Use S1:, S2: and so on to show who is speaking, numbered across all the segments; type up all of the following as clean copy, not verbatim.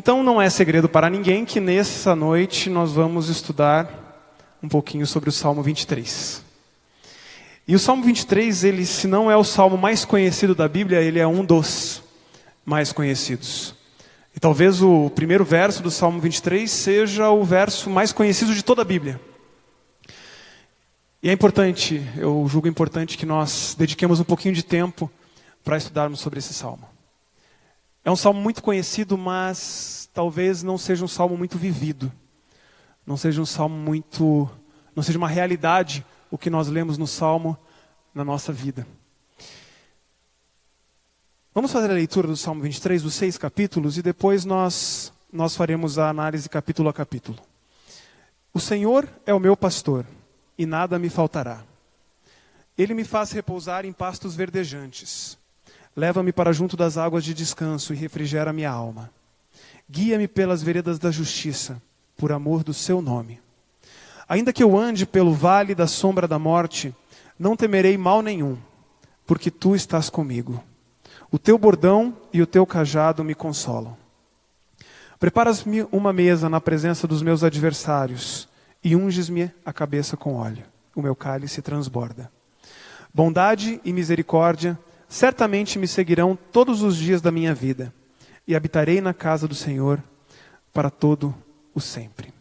S1: Então não é segredo para ninguém que nessa noite nós vamos estudar um pouquinho sobre o Salmo 23. E o Salmo 23, ele, se não é o salmo mais conhecido da Bíblia, ele é um dos mais conhecidos. E talvez o primeiro verso do Salmo 23 seja o verso mais conhecido de toda a Bíblia. E é importante, eu julgo importante que nós dediquemos um pouquinho de tempo para estudarmos sobre esse salmo. É um salmo muito conhecido, mas talvez não seja um salmo muito vivido. Não seja um salmo muito... não seja uma realidade o que nós lemos no salmo na nossa vida. Vamos fazer a leitura do Salmo 23, dos 6 capítulos, e depois nós faremos a análise capítulo a capítulo. O Senhor é o meu pastor, e nada me faltará. Ele me faz repousar em pastos verdejantes. Leva-me para junto das águas de descanso e refrigera minha alma. Guia-me pelas veredas da justiça, por amor do seu nome. Ainda que eu ande pelo vale da sombra da morte, não temerei mal nenhum, porque tu estás comigo. O teu bordão e o teu cajado me consolam. Preparas-me uma mesa na presença dos meus adversários e unges-me a cabeça com óleo. O meu cálice transborda. Bondade e misericórdia certamente me seguirão todos os dias da minha vida, e habitarei na casa do Senhor para todo o sempre.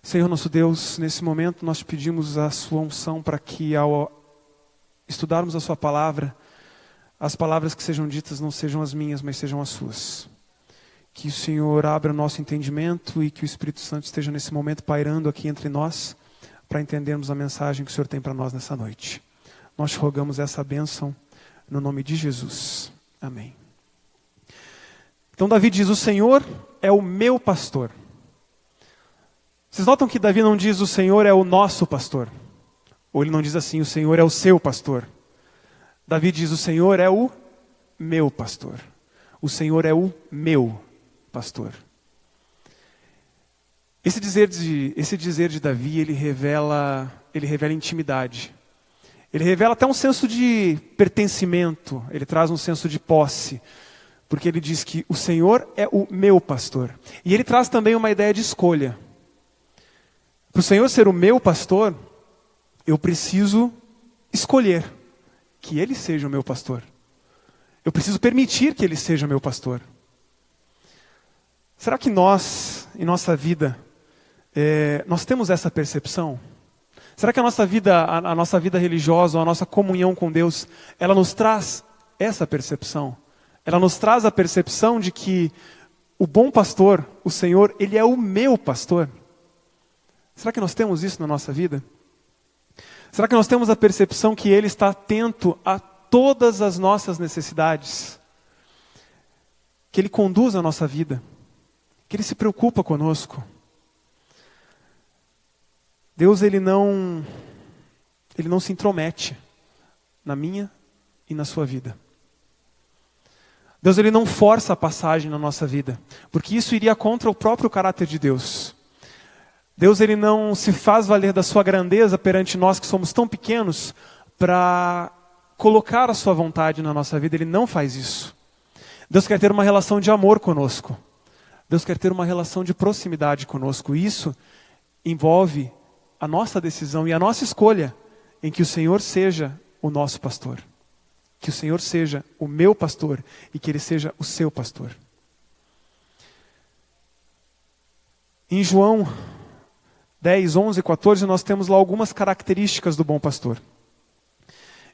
S1: Senhor nosso Deus, nesse momento nós te pedimos a sua unção para que ao estudarmos a sua palavra, as palavras que sejam ditas não sejam as minhas, mas sejam as suas. Que o Senhor abra o nosso entendimento e que o Espírito Santo esteja nesse momento pairando aqui entre nós para entendermos a mensagem que o Senhor tem para nós nessa noite. Nós te rogamos essa bênção no nome de Jesus. Amém. Então Davi diz, o Senhor é o meu pastor. Vocês notam que Davi não diz o Senhor é o nosso pastor. Ou ele não diz assim, o Senhor é o seu pastor. Davi diz, o Senhor é o meu pastor. O Senhor é o meu pastor. Esse dizer de Davi, ele revela intimidade. Ele revela até um senso de pertencimento. Ele traz um senso de posse. Porque ele diz que o Senhor é o meu pastor. E ele traz também uma ideia de escolha. Para o Senhor ser o meu pastor, eu preciso escolher que Ele seja o meu pastor. Eu preciso permitir que Ele seja o meu pastor. Será que nós, em nossa vida, nós temos essa percepção? Será que a nossa vida religiosa, ou a nossa comunhão com Deus, ela nos traz essa percepção? Ela nos traz a percepção de que o bom pastor, o Senhor, Ele é o meu pastor? Será que nós temos isso na nossa vida? Será que nós temos a percepção que Ele está atento a todas as nossas necessidades? Que Ele conduz a nossa vida? Que Ele se preocupa conosco? Deus, Ele não se intromete na minha e na sua vida. Deus, Ele não força a passagem na nossa vida, porque isso iria contra o próprio caráter de Deus. Deus, Ele não se faz valer da sua grandeza perante nós que somos tão pequenos para colocar a sua vontade na nossa vida. Ele não faz isso. Deus quer ter uma relação de amor conosco. Deus quer ter uma relação de proximidade conosco. E isso envolve a nossa decisão e a nossa escolha em que o Senhor seja o nosso pastor. Que o Senhor seja o meu pastor e que Ele seja o seu pastor. Em João 10, 11 e 14, nós temos lá algumas características do bom pastor.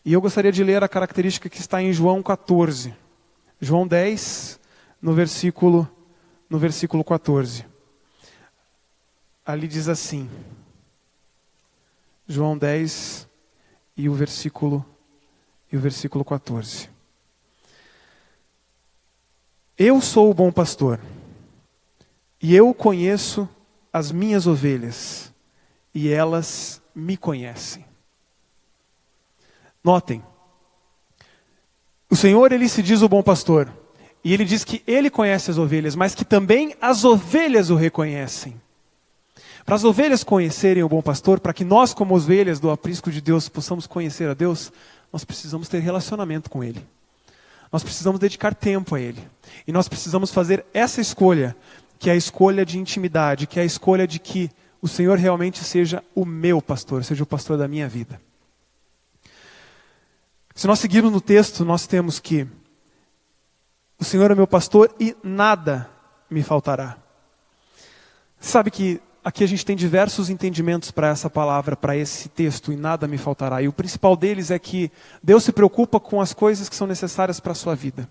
S1: E eu gostaria de ler a característica que está em João 14. João 10, no versículo 14. Ali diz assim. João 10 e o versículo 14. Eu sou o bom pastor, e eu conheço as minhas ovelhas, e elas me conhecem. Notem, o Senhor, Ele se diz o bom pastor, e Ele diz que Ele conhece as ovelhas, mas que também as ovelhas o reconhecem. Para as ovelhas conhecerem o bom pastor, para que nós como ovelhas do aprisco de Deus possamos conhecer a Deus, nós precisamos ter relacionamento com Ele. Nós precisamos dedicar tempo a Ele. E nós precisamos fazer essa escolha, que é a escolha de intimidade, que é a escolha de que o Senhor realmente seja o meu pastor, seja o pastor da minha vida. Se nós seguirmos no texto, nós temos que o Senhor é meu pastor e nada me faltará. Sabe que aqui a gente tem diversos entendimentos para essa palavra, para esse texto, e nada me faltará. E o principal deles é que Deus se preocupa com as coisas que são necessárias para a sua vida.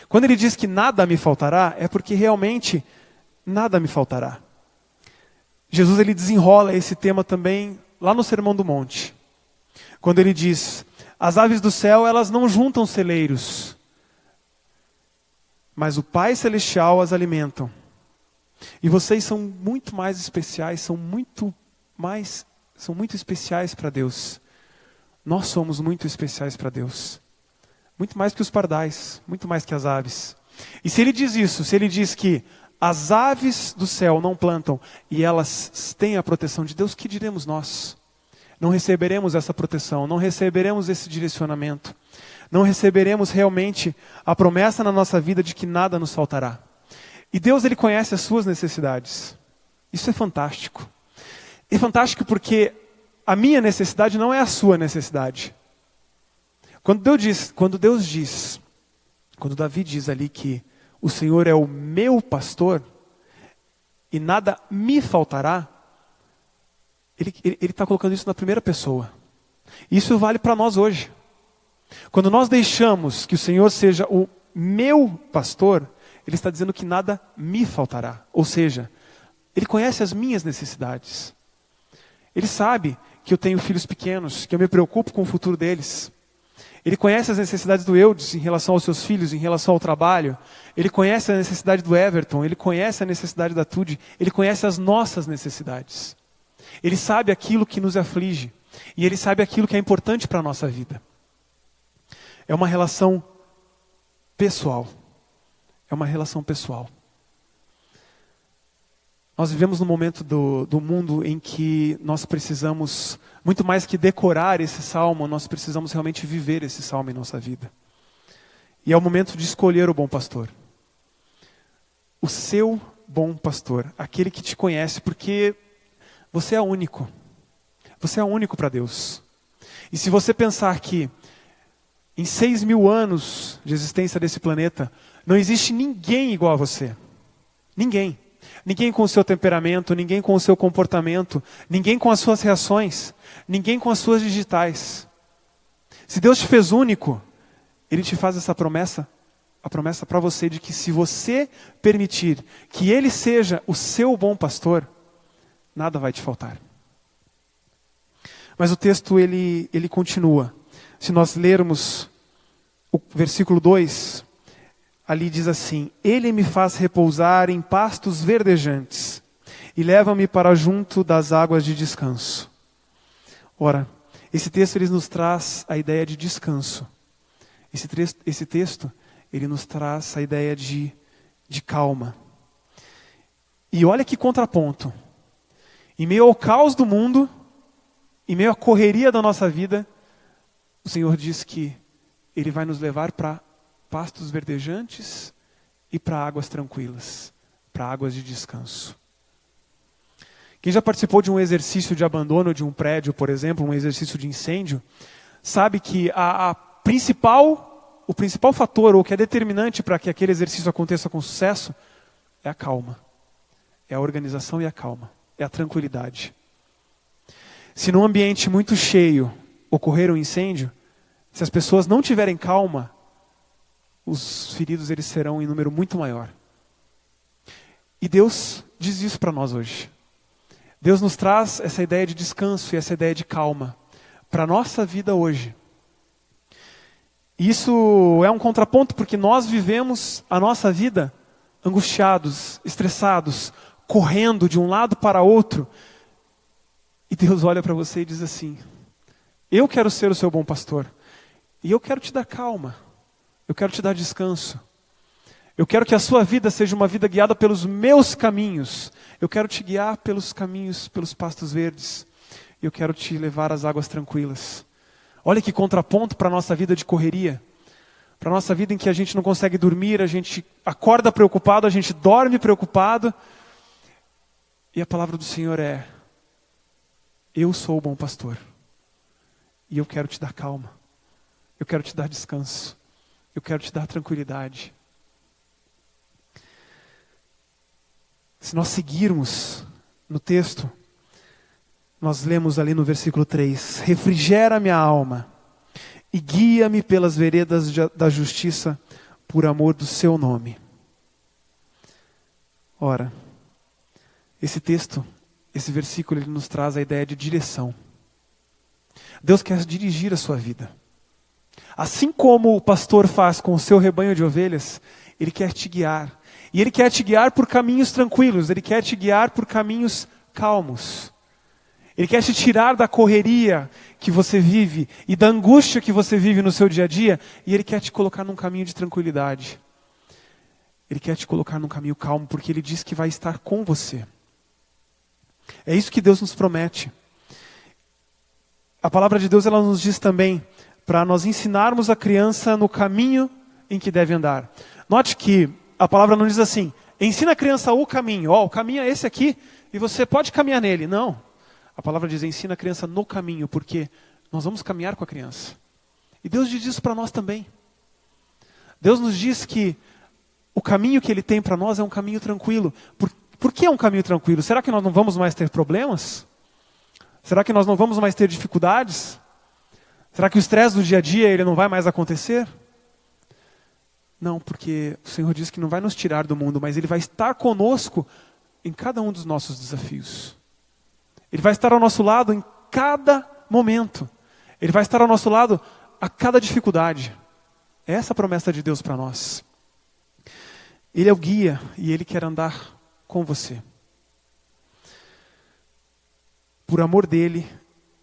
S1: Quando Ele diz que nada me faltará, é porque realmente nada me faltará. Jesus ele desenrola esse tema também lá no Sermão do Monte. Quando Ele diz, as aves do céu elas não juntam celeiros, mas o Pai Celestial as alimentam. E vocês são muito mais especiais, são muito especiais para Deus. Nós somos muito especiais para Deus. Muito mais que os pardais, muito mais que as aves. E se Ele diz isso, se Ele diz que as aves do céu não plantam e elas têm a proteção de Deus, que diremos nós? Não receberemos essa proteção, não receberemos esse direcionamento. Não receberemos realmente a promessa na nossa vida de que nada nos faltará. E Deus ele conhece as suas necessidades. Isso é fantástico. É fantástico porque a minha necessidade não é a sua necessidade. Quando Davi diz ali que o Senhor é o meu pastor e nada me faltará, ele está colocando isso na primeira pessoa. Isso vale para nós hoje. Quando nós deixamos que o Senhor seja o meu pastor, Ele está dizendo que nada me faltará. Ou seja, Ele conhece as minhas necessidades. Ele sabe que eu tenho filhos pequenos, que eu me preocupo com o futuro deles. Ele conhece as necessidades do Eudes em relação aos seus filhos, em relação ao trabalho. Ele conhece a necessidade do Everton, ele conhece a necessidade da Tude, ele conhece as nossas necessidades. Ele sabe aquilo que nos aflige e ele sabe aquilo que é importante para a nossa vida. É uma relação pessoal. É uma relação pessoal. Nós vivemos num momento do mundo em que nós precisamos, muito mais que decorar esse salmo, nós precisamos realmente viver esse salmo em nossa vida. E é o momento de escolher o bom pastor. O seu bom pastor, aquele que te conhece, porque você é único. Você é único para Deus. E se você pensar que em 6.000 anos de existência desse planeta, não existe ninguém igual a você. Ninguém. Ninguém com o seu temperamento, ninguém com o seu comportamento, ninguém com as suas reações, ninguém com as suas digitais. Se Deus te fez único, Ele te faz essa promessa, a promessa para você de que se você permitir que Ele seja o seu bom pastor, nada vai te faltar. Mas o texto ele continua. Se nós lermos o versículo 2, ali diz assim: Ele me faz repousar em pastos verdejantes e leva-me para junto das águas de descanso. Ora, esse texto ele nos traz a ideia de descanso. Esse texto ele nos traz a ideia de calma. E olha que contraponto. Em meio ao caos do mundo, em meio à correria da nossa vida, o Senhor diz que Ele vai nos levar para pastos verdejantes e para águas tranquilas, para águas de descanso. Quem já participou de um exercício de abandono de um prédio, por exemplo, um exercício de incêndio, sabe que o principal fator, ou que é determinante para que aquele exercício aconteça com sucesso, é a calma. É a organização e a calma. É a tranquilidade. Se num ambiente muito cheio ocorrer um incêndio, se as pessoas não tiverem calma, os feridos eles serão em número muito maior. E Deus diz isso para nós hoje. Deus nos traz essa ideia de descanso e essa ideia de calma para a nossa vida hoje. E isso é um contraponto porque nós vivemos a nossa vida angustiados, estressados, correndo de um lado para outro. E Deus olha para você e diz assim: eu quero ser o seu bom pastor. E eu quero te dar calma. Eu quero te dar descanso. Eu quero que a sua vida seja uma vida guiada pelos meus caminhos. Eu quero te guiar pelos caminhos, pelos pastos verdes. Eu quero te levar às águas tranquilas. Olha que contraponto para a nossa vida de correria. Para a nossa vida em que a gente não consegue dormir, a gente acorda preocupado, a gente dorme preocupado. E a palavra do Senhor é: eu sou o bom pastor. E eu quero te dar calma. Eu quero te dar descanso. Eu quero te dar tranquilidade. Se nós seguirmos no texto, nós lemos ali no versículo 3: refrigera minha alma e guia-me pelas veredas da justiça por amor do seu nome. Ora, esse texto, esse versículo, ele nos traz a ideia de direção. Deus quer dirigir a sua vida. Assim como o pastor faz com o seu rebanho de ovelhas, Ele quer te guiar. E Ele quer te guiar por caminhos tranquilos, Ele quer te guiar por caminhos calmos. Ele quer te tirar da correria que você vive e da angústia que você vive no seu dia a dia, e Ele quer te colocar num caminho de tranquilidade. Ele quer te colocar num caminho calmo, porque Ele diz que vai estar com você. É isso que Deus nos promete. A palavra de Deus, ela nos diz também para nós ensinarmos a criança no caminho em que deve andar. Note que a palavra não diz assim: ensina a criança o caminho. O caminho é esse aqui e você pode caminhar nele. Não. A palavra diz: ensina a criança no caminho, porque nós vamos caminhar com a criança. E Deus diz isso para nós também. Deus nos diz que o caminho que Ele tem para nós é um caminho tranquilo. Por que é um caminho tranquilo? Será que nós não vamos mais ter problemas? Será que nós não vamos mais ter dificuldades? Será que o estresse do dia a dia ele não vai mais acontecer? Não, porque o Senhor diz que não vai nos tirar do mundo, mas Ele vai estar conosco em cada um dos nossos desafios. Ele vai estar ao nosso lado em cada momento. Ele vai estar ao nosso lado a cada dificuldade. É essa a promessa de Deus para nós. Ele é o guia e Ele quer andar com você. Por amor dEle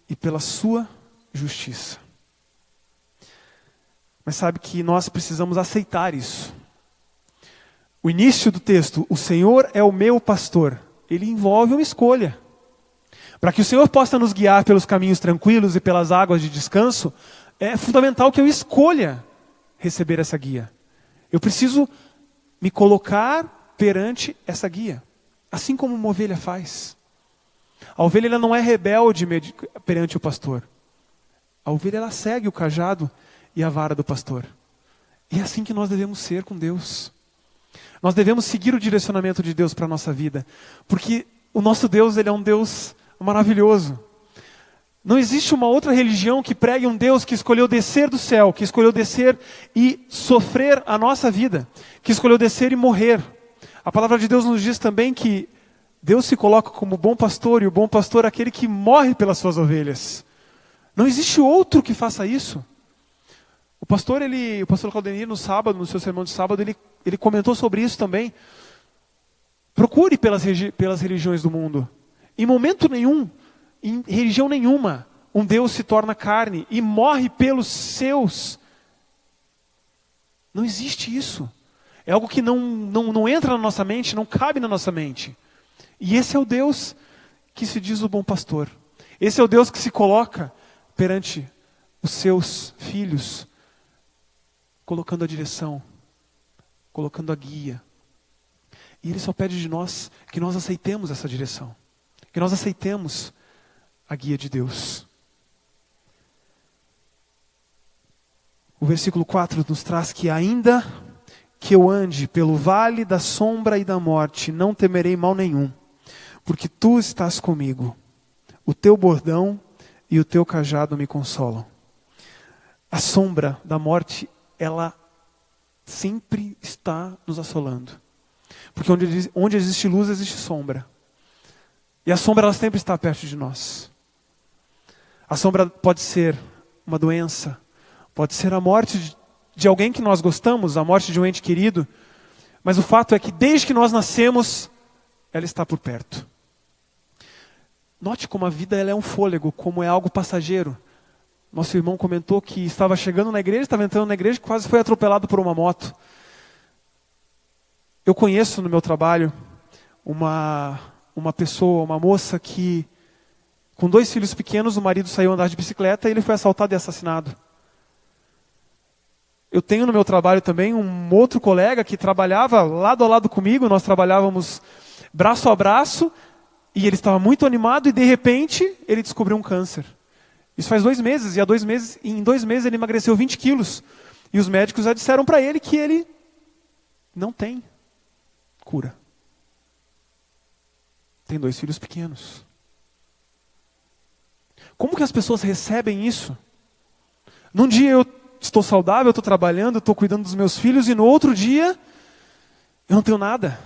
S1: e pela sua justiça. Mas sabe que nós precisamos aceitar isso. O início do texto, o Senhor é o meu pastor, ele envolve uma escolha. Para que o Senhor possa nos guiar pelos caminhos tranquilos e pelas águas de descanso, é fundamental que eu escolha receber essa guia. Eu preciso me colocar perante essa guia, assim como uma ovelha faz. A ovelha ela não é rebelde perante o pastor. A ovelha ela segue o cajado e a vara do pastor. E é assim que nós devemos ser com Deus. Nós devemos seguir o direcionamento de Deus para a nossa vida. Porque o nosso Deus, ele é um Deus maravilhoso. Não existe uma outra religião que pregue um Deus que escolheu descer do céu, que escolheu descer e sofrer a nossa vida, que escolheu descer e morrer. A palavra de Deus nos diz também que Deus se coloca como bom pastor, e o bom pastor é aquele que morre pelas suas ovelhas. Não existe outro que faça isso. O pastor Claudenir, no sábado, no seu sermão de sábado, ele comentou sobre isso também. Procure pelas religiões do mundo. Em momento nenhum, em religião nenhuma, um Deus se torna carne e morre pelos seus. Não existe isso. É algo que não entra na nossa mente, não cabe na nossa mente. E esse é o Deus que se diz o bom pastor. Esse é o Deus que se coloca perante os seus filhos, colocando a direção, colocando a guia. E Ele só pede de nós que nós aceitemos essa direção, que nós aceitemos a guia de Deus. O versículo 4 nos traz que ainda que eu ande pelo vale da sombra e da morte, não temerei mal nenhum, porque Tu estás comigo. O Teu bordão e o Teu cajado me consolam. A sombra da morte, ela sempre está nos assolando. Porque onde existe luz, existe sombra. E a sombra, ela sempre está perto de nós. A sombra pode ser uma doença, pode ser a morte de alguém que nós gostamos, a morte de um ente querido. Mas o fato é que desde que nós nascemos, ela está por perto. Note como a vida ela é um fôlego, como é algo passageiro. Nosso irmão comentou que estava chegando na igreja, estava entrando na igreja e quase foi atropelado por uma moto. Eu conheço no meu trabalho uma pessoa, uma moça que, com 2 filhos pequenos, o marido saiu a andar de bicicleta e ele foi assaltado e assassinado. Eu tenho no meu trabalho também um outro colega que trabalhava lado a lado comigo, nós trabalhávamos braço a braço, e ele estava muito animado e de repente ele descobriu um câncer. Isso faz 2 meses, e em 2 meses ele emagreceu 20 quilos. E os médicos já disseram para ele que ele não tem cura. Tem 2 filhos pequenos. Como que as pessoas recebem isso? Num dia eu estou saudável, eu estou trabalhando, eu estou cuidando dos meus filhos, e no outro dia eu não tenho nada.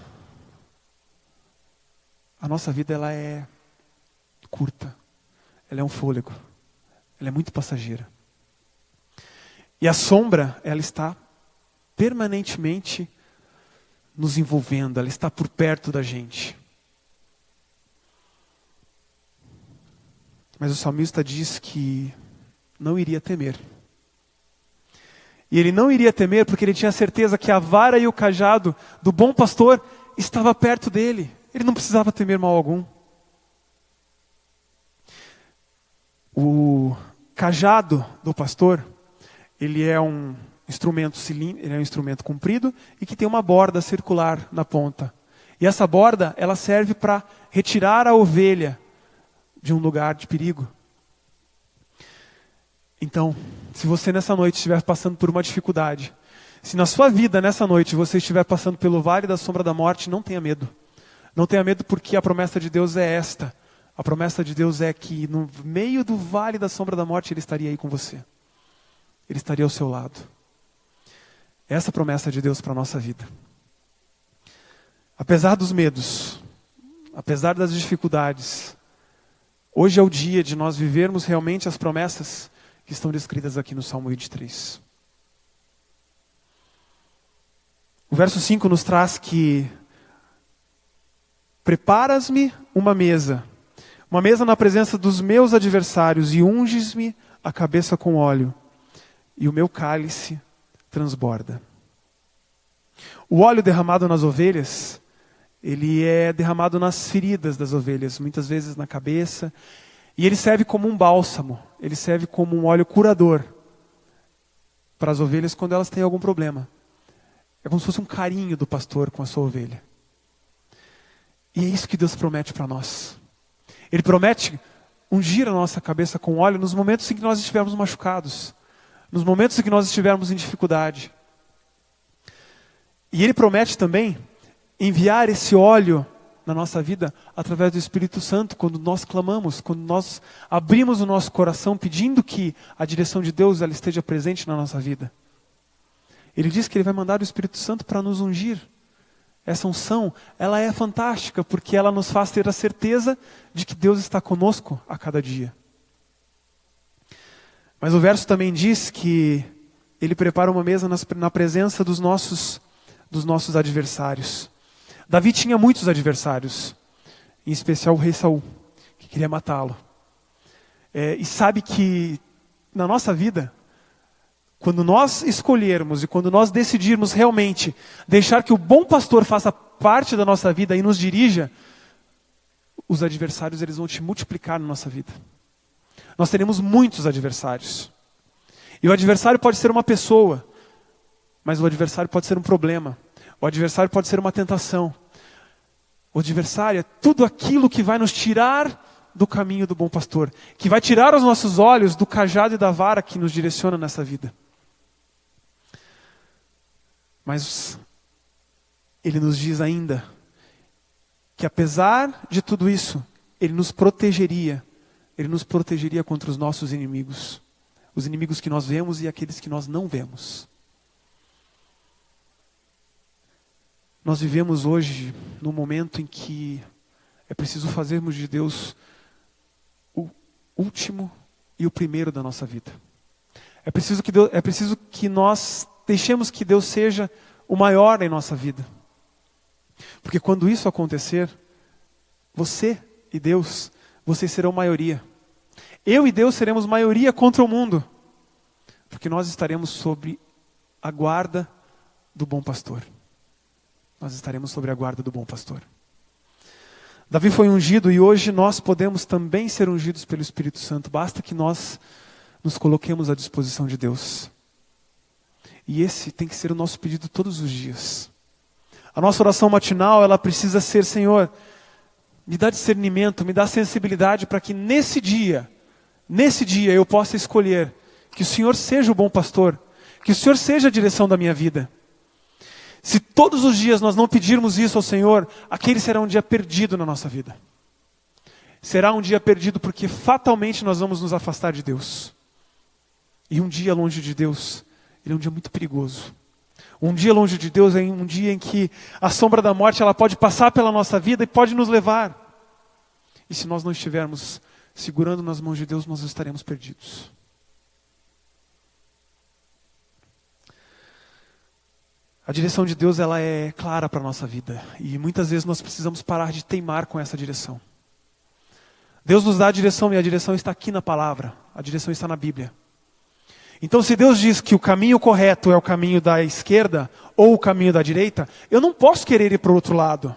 S1: A nossa vida, ela é curta. Ela é um fôlego. Ela é muito passageira. E a sombra, ela está permanentemente nos envolvendo, ela está por perto da gente. Mas o salmista diz que não iria temer. E ele não iria temer porque ele tinha certeza que a vara e o cajado do bom pastor estava perto dele. Ele não precisava temer mal algum. O cajado do pastor, ele é um instrumento comprido e que tem uma borda circular na ponta. E essa borda, ela serve para retirar a ovelha de um lugar de perigo. Então, se você nessa noite estiver passando por uma dificuldade, se na sua vida nessa noite você estiver passando pelo vale da sombra da morte, não tenha medo. Não tenha medo, porque a promessa de Deus é esta. A promessa de Deus é que no meio do vale da sombra da morte Ele estaria aí com você. Ele estaria ao seu lado. Essa é a promessa de Deus para a nossa vida. Apesar dos medos, apesar das dificuldades, hoje é o dia de nós vivermos realmente as promessas que estão descritas aqui no Salmo 23. O verso 5 nos traz que preparas-me uma mesa na presença dos meus adversários, e unges-me a cabeça com óleo, e o meu cálice transborda. O óleo derramado nas ovelhas, ele é derramado nas feridas das ovelhas, muitas vezes na cabeça, e ele serve como um bálsamo, ele serve como um óleo curador para as ovelhas quando elas têm algum problema. É como se fosse um carinho do pastor com a sua ovelha. E é isso que Deus promete para nós. Ele promete ungir a nossa cabeça com óleo nos momentos em que nós estivermos machucados, nos momentos em que nós estivermos em dificuldade. E Ele promete também enviar esse óleo na nossa vida através do Espírito Santo, quando nós clamamos, quando nós abrimos o nosso coração pedindo que a direção de Deus ela esteja presente na nossa vida. Ele diz que Ele vai mandar o Espírito Santo para nos ungir. Essa unção, ela é fantástica, porque ela nos faz ter a certeza de que Deus está conosco a cada dia. Mas o verso também diz que Ele prepara uma mesa na presença dos nossos adversários. Davi tinha muitos adversários, em especial o rei Saul, que queria matá-lo. E sabe que na nossa vida, quando nós escolhermos e quando nós decidirmos realmente deixar que o bom pastor faça parte da nossa vida e nos dirija, os adversários eles vão te multiplicar na nossa vida. Nós teremos muitos adversários. E o adversário pode ser uma pessoa, mas o adversário pode ser um problema. O adversário pode ser uma tentação. O adversário é tudo aquilo que vai nos tirar do caminho do bom pastor, que vai tirar os nossos olhos do cajado e da vara que nos direciona nessa vida. Mas Ele nos diz ainda que apesar de tudo isso, Ele nos protegeria contra os nossos inimigos. Os inimigos que nós vemos e aqueles que nós não vemos. Nós vivemos hoje num momento em que é preciso fazermos de Deus o último e o primeiro da nossa vida. É preciso que nós deixemos que Deus seja o maior em nossa vida. Porque quando isso acontecer, você e Deus, vocês serão maioria. Eu e Deus seremos maioria contra o mundo. Porque nós estaremos sob a guarda do bom pastor. Nós estaremos sob a guarda do bom pastor. Davi foi ungido e hoje nós podemos também ser ungidos pelo Espírito Santo. Basta que nós nos coloquemos à disposição de Deus. E esse tem que ser o nosso pedido todos os dias. A nossa oração matinal, ela precisa ser: Senhor, me dá discernimento, me dá sensibilidade para que nesse dia eu possa escolher que o Senhor seja o bom pastor, que o Senhor seja a direção da minha vida. Se todos os dias nós não pedirmos isso ao Senhor, aquele será um dia perdido na nossa vida. Será um dia perdido porque fatalmente nós vamos nos afastar de Deus. E um dia longe de Deus, ele é um dia muito perigoso. Um dia longe de Deus é um dia em que a sombra da morte ela pode passar pela nossa vida e pode nos levar. E se nós não estivermos segurando nas mãos de Deus, nós estaremos perdidos. A direção de Deus ela é clara para a nossa vida. E muitas vezes nós precisamos parar de teimar com essa direção. Deus nos dá a direção e a direção está aqui na palavra. A direção está na Bíblia. Então, se Deus diz que o caminho correto é o caminho da esquerda ou o caminho da direita, eu não posso querer ir para o outro lado.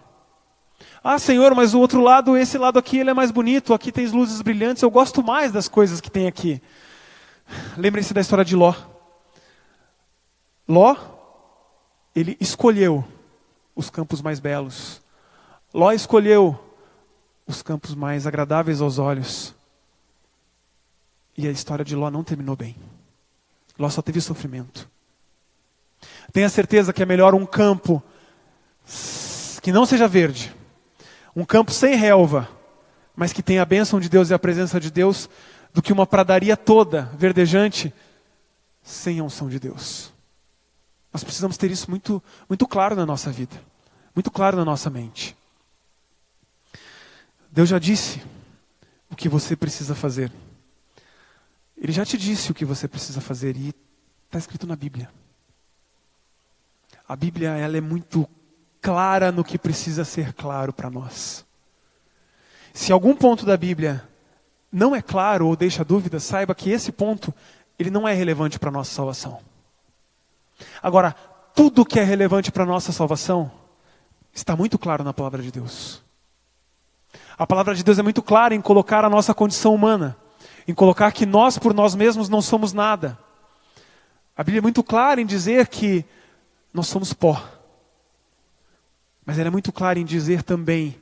S1: Ah, Senhor, mas o outro lado, esse lado aqui, ele é mais bonito, aqui tem luzes brilhantes, eu gosto mais das coisas que tem aqui. Lembrem-se da história de Ló. Ló, ele escolheu os campos mais belos. Ló escolheu os campos mais agradáveis aos olhos. E a história de Ló não terminou bem. Ló só teve sofrimento. Tenha certeza que é melhor um campo que não seja verde, um campo sem relva, mas que tenha a bênção de Deus e a presença de Deus, do que uma pradaria toda verdejante sem a unção de Deus. Nós precisamos ter isso muito, muito claro na nossa vida, muito claro na nossa mente. Deus já disse o que você precisa fazer. Ele já te disse o que você precisa fazer e está escrito na Bíblia. A Bíblia ela é muito clara no que precisa ser claro para nós. Se algum ponto da Bíblia não é claro ou deixa dúvida, saiba que esse ponto ele não é relevante para a nossa salvação. Agora, tudo que é relevante para a nossa salvação está muito claro na palavra de Deus. A palavra de Deus é muito clara em colocar a nossa condição humana, em colocar que nós por nós mesmos não somos nada. A Bíblia é muito clara em dizer que nós somos pó. Mas ela é muito clara em dizer também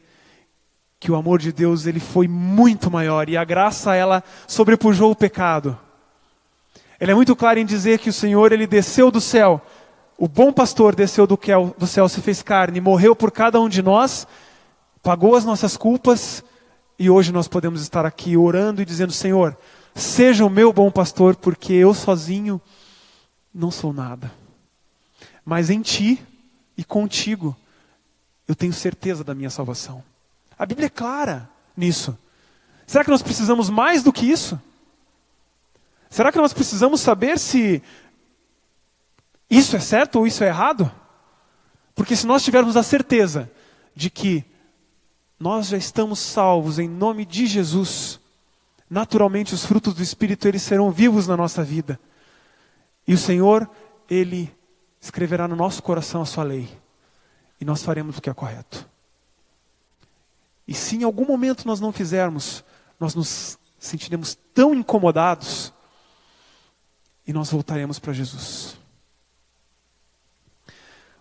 S1: que o amor de Deus ele foi muito maior e a graça ela sobrepujou o pecado. Ela é muito clara em dizer que o Senhor ele desceu do céu, o bom pastor desceu do céu, se fez carne, morreu por cada um de nós, pagou as nossas culpas. E hoje nós podemos estar aqui orando e dizendo: Senhor, seja o meu bom pastor, porque eu sozinho não sou nada. Mas em Ti e contigo, eu tenho certeza da minha salvação. A Bíblia é clara nisso. Será que nós precisamos mais do que isso? Será que nós precisamos saber se isso é certo ou isso é errado? Porque se nós tivermos a certeza de que nós já estamos salvos em nome de Jesus, naturalmente os frutos do Espírito eles serão vivos na nossa vida. E o Senhor, Ele escreverá no nosso coração a sua lei. E nós faremos o que é correto. E se em algum momento nós não fizermos, nós nos sentiremos tão incomodados e nós voltaremos para Jesus.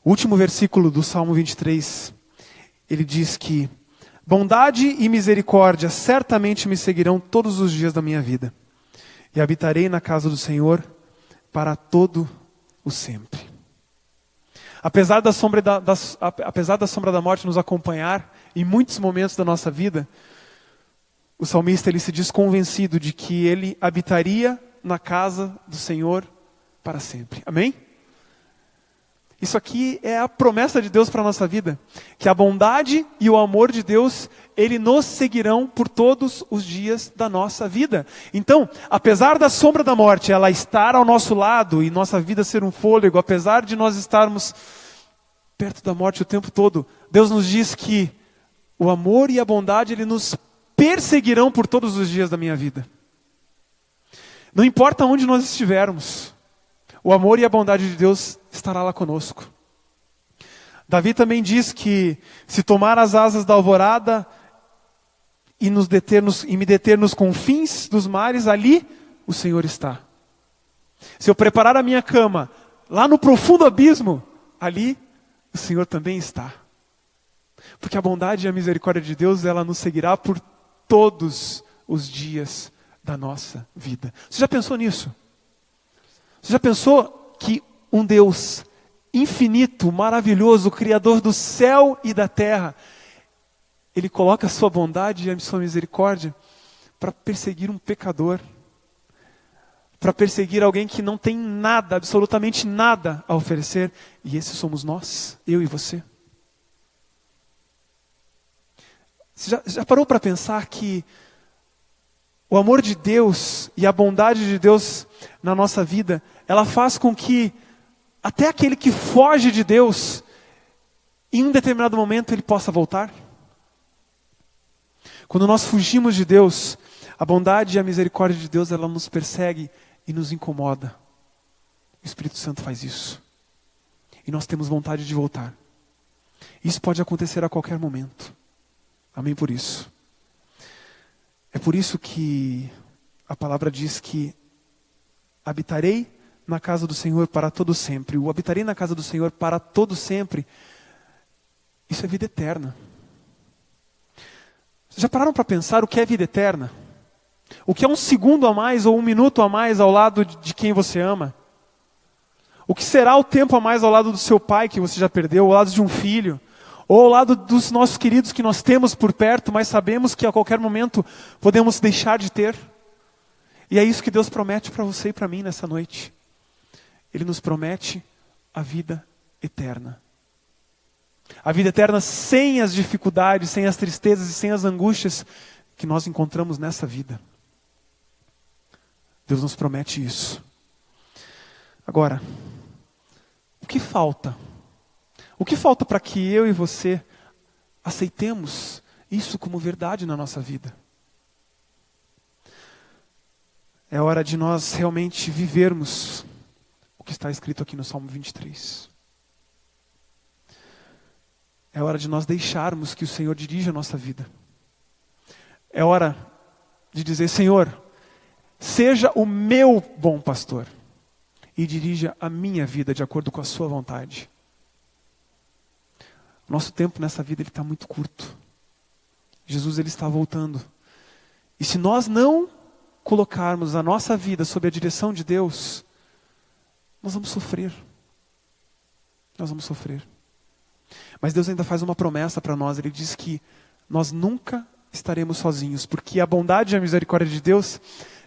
S1: O último versículo do Salmo 23, ele diz que bondade e misericórdia certamente me seguirão todos os dias da minha vida. E habitarei na casa do Senhor para todo o sempre. Apesar da sombra da morte nos acompanhar em muitos momentos da nossa vida, o salmista ele se diz convencido de que ele habitaria na casa do Senhor para sempre. Amém? Isso aqui é a promessa de Deus para a nossa vida. Que a bondade e o amor de Deus, ele nos seguirão por todos os dias da nossa vida. Então, apesar da sombra da morte, ela estar ao nosso lado e nossa vida ser um fôlego, apesar de nós estarmos perto da morte o tempo todo, Deus nos diz que o amor e a bondade, ele nos perseguirão por todos os dias da minha vida. Não importa onde nós estivermos, o amor e a bondade de Deus estará lá conosco. Davi também diz que se tomar as asas da alvorada e me deter nos confins dos mares, ali o Senhor está. Se eu preparar a minha cama lá no profundo abismo, ali o Senhor também está. Porque a bondade e a misericórdia de Deus, ela nos seguirá por todos os dias da nossa vida. Você já pensou nisso? Você já pensou que um Deus infinito, maravilhoso, Criador do céu e da terra, Ele coloca a sua bondade e a sua misericórdia para perseguir um pecador, para perseguir alguém que não tem nada, absolutamente nada a oferecer, e esses somos nós, eu e você. Você já parou para pensar que o amor de Deus e a bondade de Deus na nossa vida, ela faz com que até aquele que foge de Deus, em um determinado momento ele possa voltar? Quando nós fugimos de Deus, a bondade e a misericórdia de Deus, ela nos persegue e nos incomoda. O Espírito Santo faz isso. E nós temos vontade de voltar. Isso pode acontecer a qualquer momento. Amém por isso. É por isso que a palavra diz que habitarei na casa do Senhor para todo sempre. O habitarei na casa do Senhor para todo sempre. Isso é vida eterna. Vocês já pararam para pensar o que é vida eterna? O que é um segundo a mais ou um minuto a mais ao lado de quem você ama? O que será o tempo a mais ao lado do seu pai que você já perdeu, ao lado de um filho? Ou ao lado dos nossos queridos que nós temos por perto, mas sabemos que a qualquer momento podemos deixar de ter? E é isso que Deus promete para você e para mim nessa noite. Ele nos promete a vida eterna. A vida eterna sem as dificuldades, sem as tristezas e sem as angústias que nós encontramos nessa vida. Deus nos promete isso. Agora, o que falta? O que falta para que eu e você aceitemos isso como verdade na nossa vida? É hora de nós realmente vivermos o que está escrito aqui no Salmo 23. É hora de nós deixarmos que o Senhor dirija a nossa vida. É hora de dizer: Senhor, seja o meu bom pastor e dirija a minha vida de acordo com a sua vontade. Nosso tempo nessa vida está muito curto. Jesus ele está voltando. E se nós não colocarmos a nossa vida sob a direção de Deus, nós vamos sofrer. Nós vamos sofrer. Mas Deus ainda faz uma promessa para nós. Ele diz que nós nunca estaremos sozinhos, porque a bondade e a misericórdia de Deus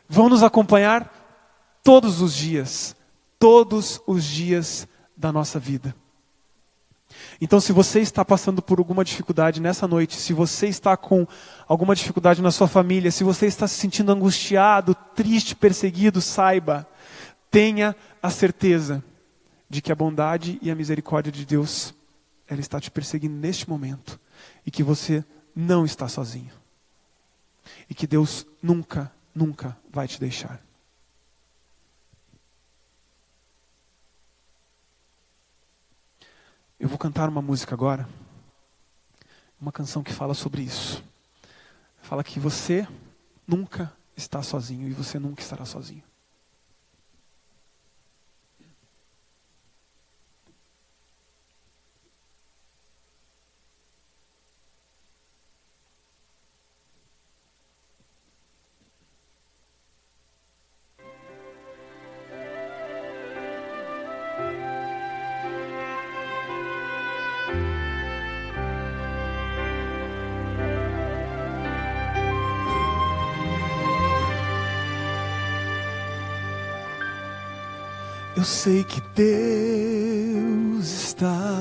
S1: vão nos acompanhar todos os dias da nossa vida. Então, se você está passando por alguma dificuldade nessa noite, se você está com alguma dificuldade na sua família, se você está se sentindo angustiado, triste, perseguido, saiba, tenha a certeza de que a bondade e a misericórdia de Deus, ela está te perseguindo neste momento, e que você não está sozinho. E que Deus nunca, nunca vai te deixar. Eu vou cantar uma música agora, uma canção que fala sobre isso. Fala que você nunca está sozinho e você nunca estará sozinho. Eu sei que Deus está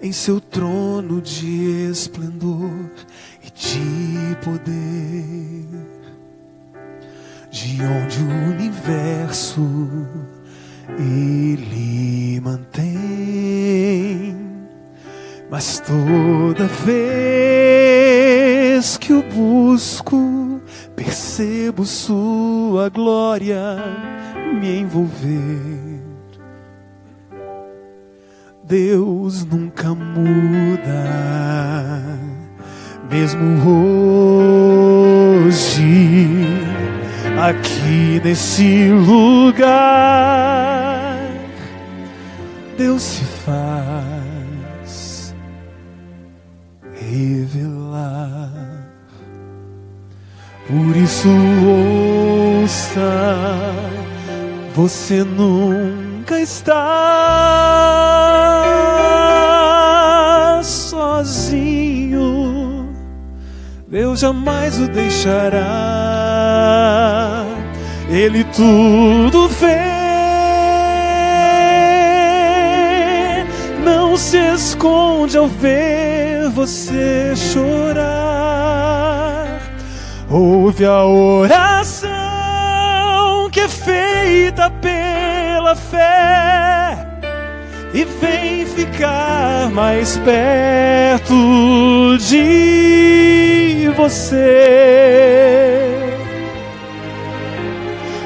S1: em seu trono de esplendor e de poder, de onde o universo Ele mantém. Mas toda vez que o busco, percebo sua glória me envolver. Deus nunca muda, mesmo hoje, aqui nesse lugar. Deus se faz revelar. Por isso ouça, você nunca está sozinho. Deus jamais o deixará. Ele tudo vê. Não se esconde ao ver você chorar. Ouve a oração que é feita pela fé e vem ficar mais perto de você.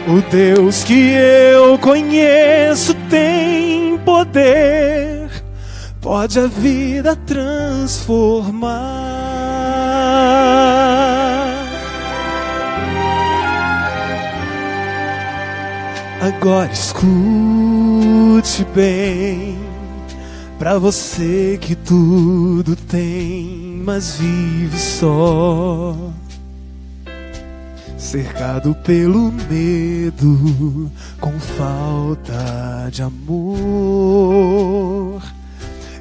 S1: O Deus que eu conheço tem poder, pode a vida transformar. Agora escute bem, pra você que tudo tem, mas vive só, cercado pelo medo, com falta de amor.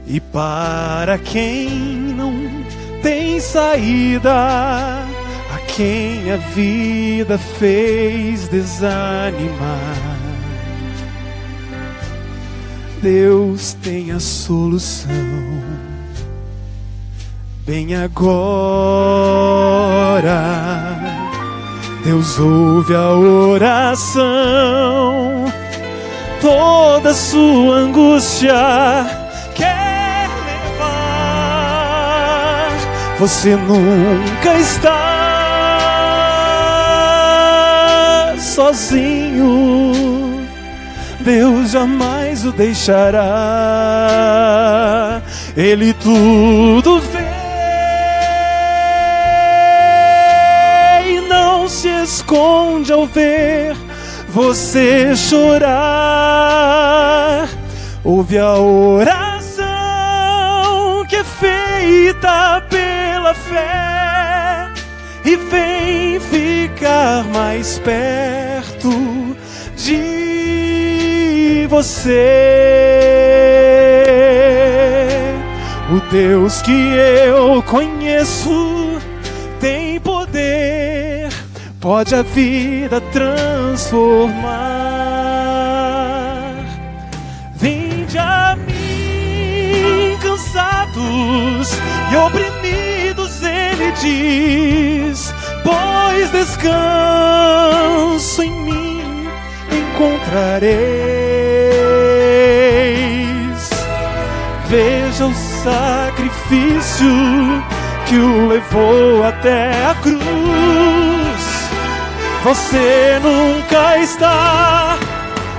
S1: E para quem não tem saída, a quem a vida fez desanimar, Deus tem a solução. Bem agora, Deus ouve a oração, toda sua angústia quer levar. Você nunca está sozinho, Deus jamais o deixará. Ele tudo vê e não se esconde ao ver você chorar. Ouve a oração que é feita pela fé e vem ficar mais perto de você. O Deus que eu conheço tem poder, pode a vida transformar. Vinde a mim, cansados e oprimidos, ele diz, pois descanso em mim encontrareis. Veja o sacrifício que o levou até a cruz. Você nunca está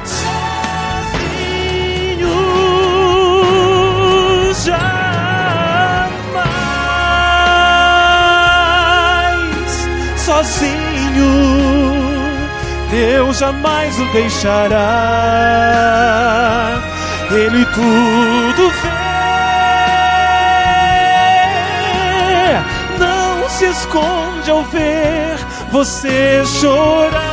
S1: sozinho, jamais sozinho. Deus jamais o deixará. Ele tudo vê, não se esconde ao ver você chorar.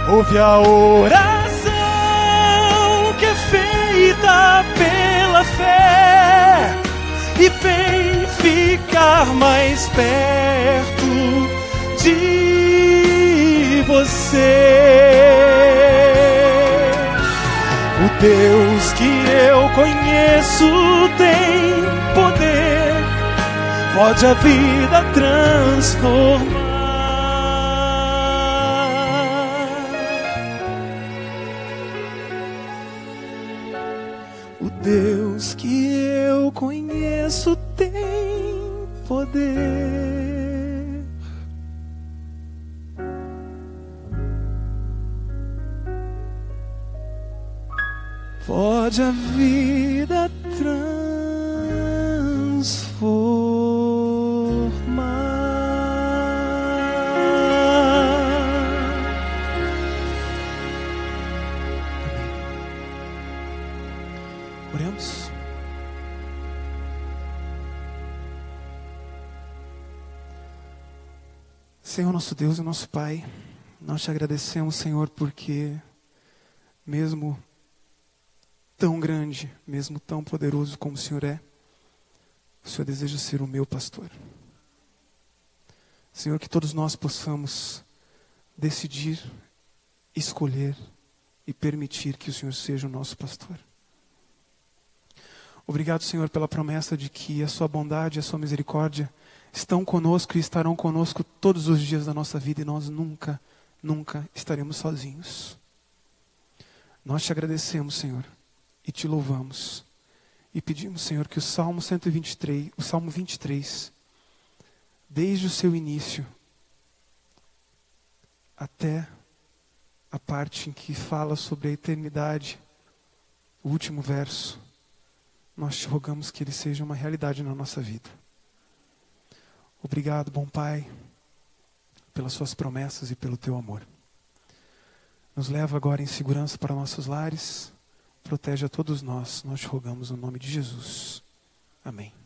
S1: Ouve a oração que é feita pela fé e vem ficar mais perto de você. O Deus que eu conheço tem poder, pode a vida transformar. O Deus que eu conheço tem poder, pode a vida transformar. Senhor nosso Deus e nosso Pai, nós te agradecemos, Senhor, porque mesmo tão grande, mesmo tão poderoso como o Senhor é, o Senhor deseja ser o meu pastor. Senhor, que todos nós possamos decidir, escolher e permitir que o Senhor seja o nosso pastor. Obrigado, Senhor, pela promessa de que a sua bondade e a sua misericórdia estão conosco e estarão conosco todos os dias da nossa vida e nós nunca, nunca estaremos sozinhos. Nós te agradecemos, Senhor, e te louvamos. E pedimos, Senhor, que o Salmo 123, o Salmo 23, desde o seu início até a parte em que fala sobre a eternidade, o último verso, nós te rogamos que ele seja uma realidade na nossa vida. Obrigado, bom Pai, pelas suas promessas e pelo teu amor. Nos leva agora em segurança para nossos lares. Protege a todos nós. Nós te rogamos no nome de Jesus. Amém.